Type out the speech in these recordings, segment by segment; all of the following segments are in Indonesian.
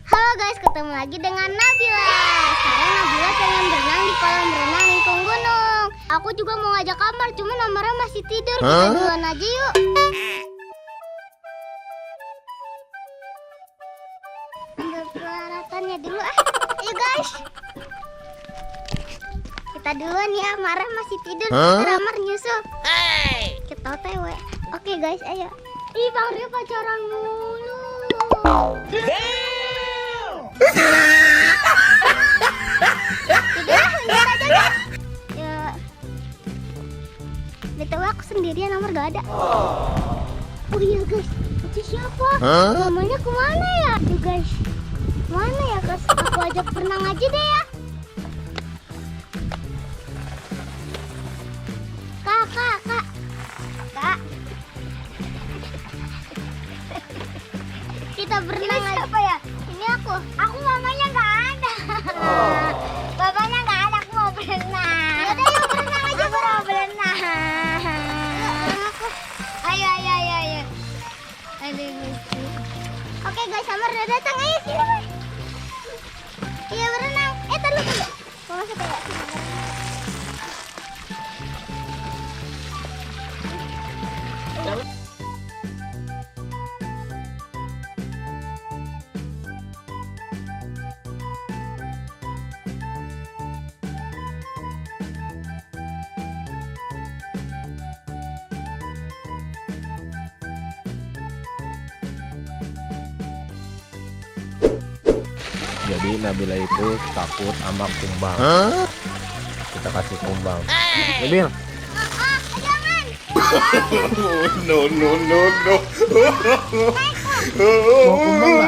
Halo guys, ketemu lagi dengan Nabila. Sekarang Nabila pengen berenang di kolam renang lingkung gunung. Aku juga mau ngajak kamar, cuma Amara masih tidur. Kita duluan aja yuk. Ambil peralatannya dulu Ayo guys. Kita duluan ya, Amara masih tidur. Amar nyusul. Kita OTW. Oke guys, ayo. Ih, Bang Rio pacaran mulu. Ya. BTW aku sendirian, nomor gak ada. Oh iya guys, itu siapa? Namanya kemana ya? Aduh guys, mana ya guys? Aku ajak berenang aja deh ya. Kak. Kita berenang aja. Siapa ya? Ini aku. Aku mamanya nggak ada. Bapaknya nggak ada. Aku mau berenang. Yaudah yuk berenang aja. Aku mau berenang. Ayo. Aduh. Oke guys, Amar udah datang. Ayo sini. Iya berenang. Taruh dulu. Mau masuk ya? Jadi Nabila itu takut sama kumbang. Kita kasih kumbang. Nabil. Jangan. No. Mau kumbang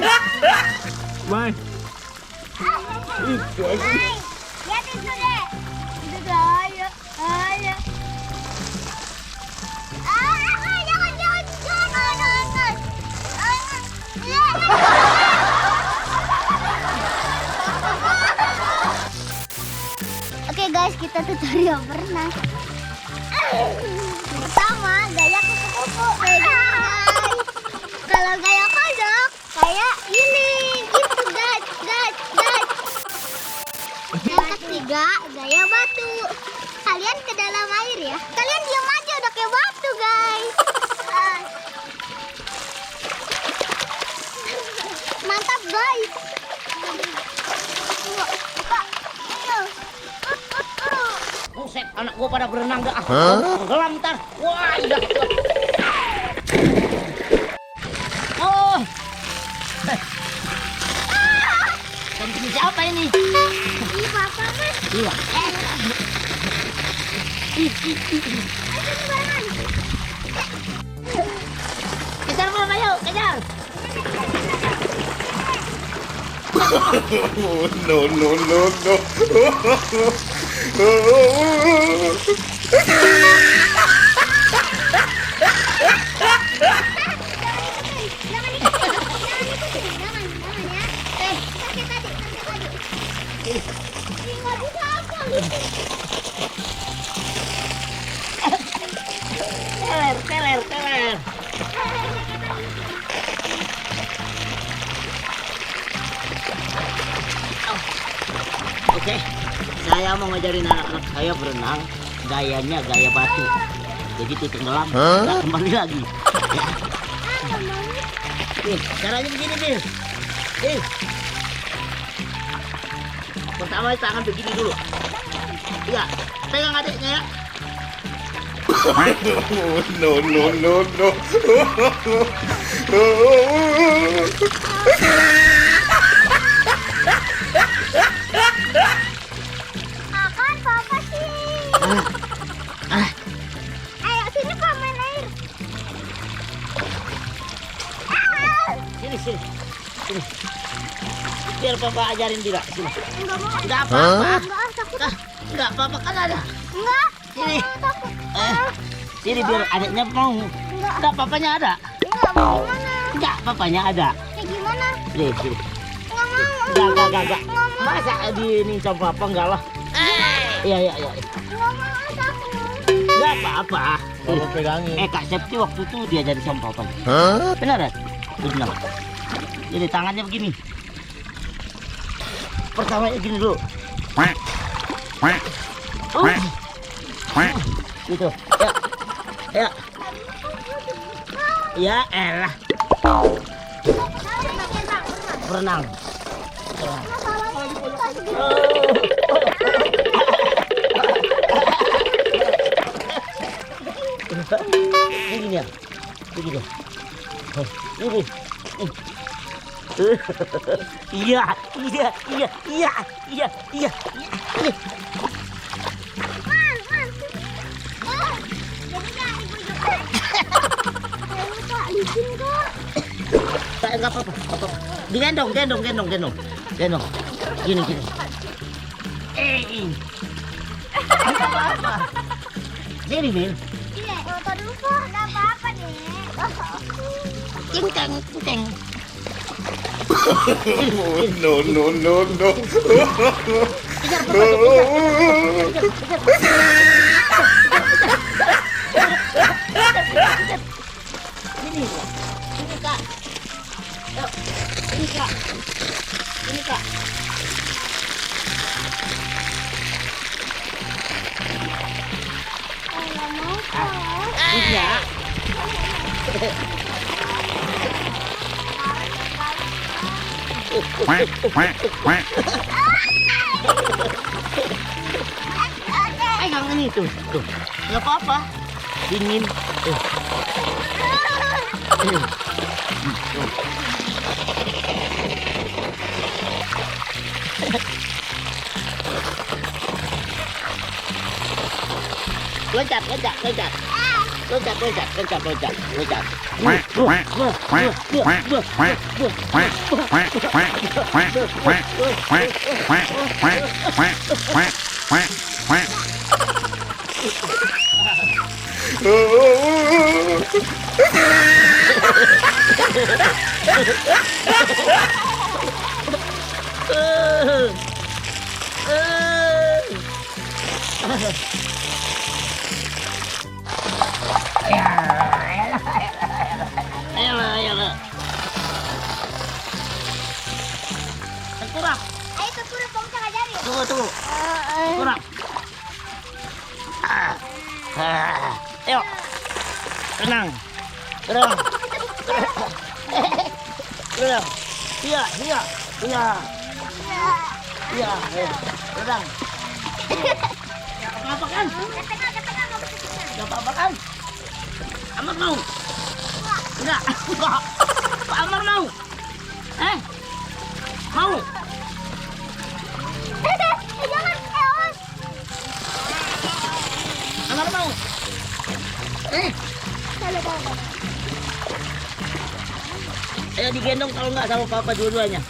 nggak? Bye. Ya tidur deh. Ayo. Oke guys, kita tutorial berenang. Pertama, gaya kupu-kupu. Kalau gaya kodok, kayak ini, gitu guys. Yang ketiga, gaya batu. Kalian ke dalam air ya. Kalian diam aja udah kayak batu guys. Mantap guys. Buset, anak gua pada berenang gak? Tenggelam ntar. Wah, udah. Oh. Ini siapa ini? Ini papa kan. Iya. Kejar belum, ayo, kejar. Teler. Oke, saya mau ngajarin anak-anak saya berenang gayanya gaya batu. Jadi itu tenggelam, nggak kembali lagi. Ya. Nih, caranya begini, Bil. Pertama tangan begini dulu. Iya, pegang adiknya ya. No. Akan papa sih. Ayo sini Pak, main air. Sini. Biar papa ajarin Bila. Sini. Enggak mau. Enggak apa-apa. Enggak, takut. Enggak apa-apa kan ada. Enggak. Sini. Takut. Sini biar adiknya mau. Enggak, papanya ada. Enggak mau gimana? Enggak, papanya ada. Kayak gimana? Nih, sini. Enggak mau. Enggak. Masa di ini sama papa enggak lah. Iya. Enggak mau, takut. Enggak apa-apa. Baru pegangin. Kak Septi waktu itu diajari sama papa. Benar ya? Benar. Jadi tangannya begini. Pertama gini dulu. Gitu. Ya. Ya elah. Berenang. Begini ya. Begini. Ini. Iya. Enggak apa-apa. Digendong. Gini. Enggak apa-apa. Sini, Mil. Iya, foto dulu kok. Enggak apa-apa deh. Cing. No. Kejar, kejar. Ini Kak. Yuk, ini Kak. Enggak mau kok. Iya. Pegang ini tuh. Nggak apa-apa. Dingin. Tuh. Loncat. Ayolah. Kurang. Ayo kekurang kamu bisa ngajarin. Tunggu. Kurang. Ayo. Tenang. Iya. Tenang. Apa kan? Ke tengah, kamu ke tengah. Gak apa-apa kan? Amar mau? Enggak. Pak Amar mau? Mau? Jangan, Eos. Amar mau? Kalau. Ayo digendong kalau nggak sama papa dua-duanya.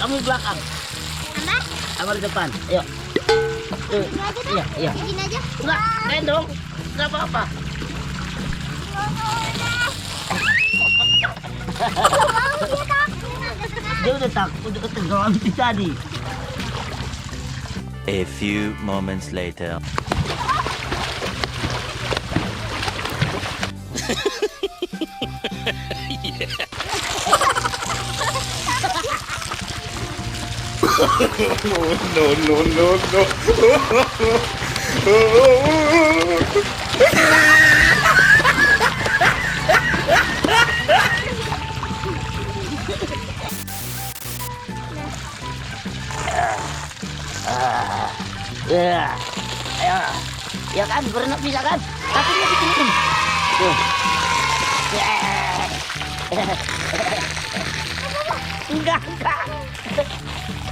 Kamu di belakang. Amar? Amar di depan. Ayo. Ini aja dong. Iya. Ini aja. Enggak, gendong. Enggak apa-apa. Dia udah takut, udah ketegangan tadi. A few moments later. Ya kan, berenang bisa kan? Kakinya bikin. Tuh. Enggak.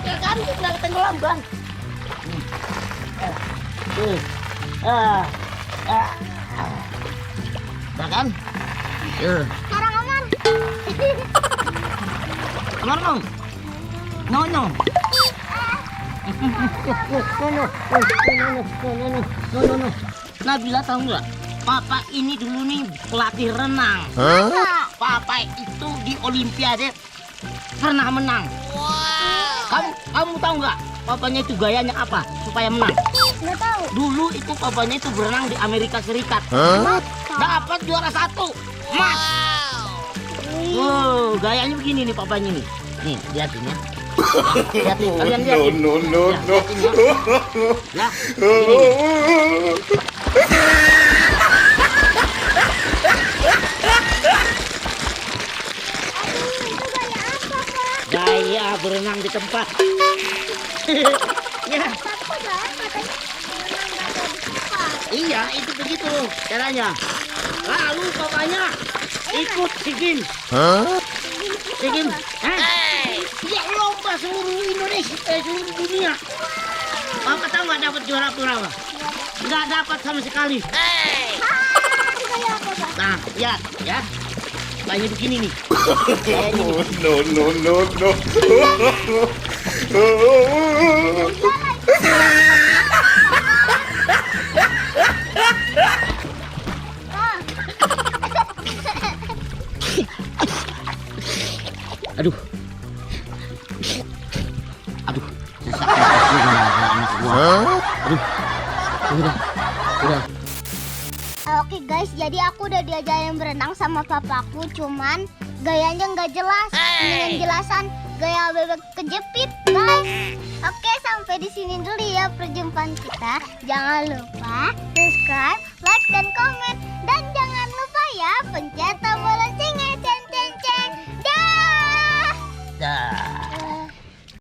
Ya kan, enggak tenggelam kan? Enggak kan? Sekarang Amar. Amar mau? No. No. Nabila tahu nggak? Papa ini dulu nih pelatih renang. Papa itu di Olimpiade pernah menang. Kamu tahu nggak? Papanya itu gayanya apa supaya menang? Nggak tahu. Dulu itu papanya itu berenang di Amerika Serikat. Hah? Dapat juara 1 emas. Wow, gayanya begini nih papanya nih. Nih, lihatin ya. Lihatin, kalian lihatin. no. Lihatin ya. Nah, begini. Gaya berenang di tempat. Ya, Aku kan katanya berenang nggak ada di tempat. iya itu begitu caranya. Lalu papanya ikut SEA Games. Hah? SEA Games. Dia lomba seluruh Indonesia, seluruh dunia. Papa tahu nggak dapat juara berapa? Nggak dapat sama sekali. Kayak apa, Pak? Nah, lihat ya. Papanya begini nih. Kayaknya nih. No. Aduh. Sesak nafas gua anak gua. Hah? Udah. Oke guys, jadi aku udah diajarin berenang sama papaku, cuman gayanya nggak jelas. Dengan jelasan gaya bebek kejepit, guys. Oke, sampai di sini dulu ya perjumpaan kita. Jangan lupa subscribe,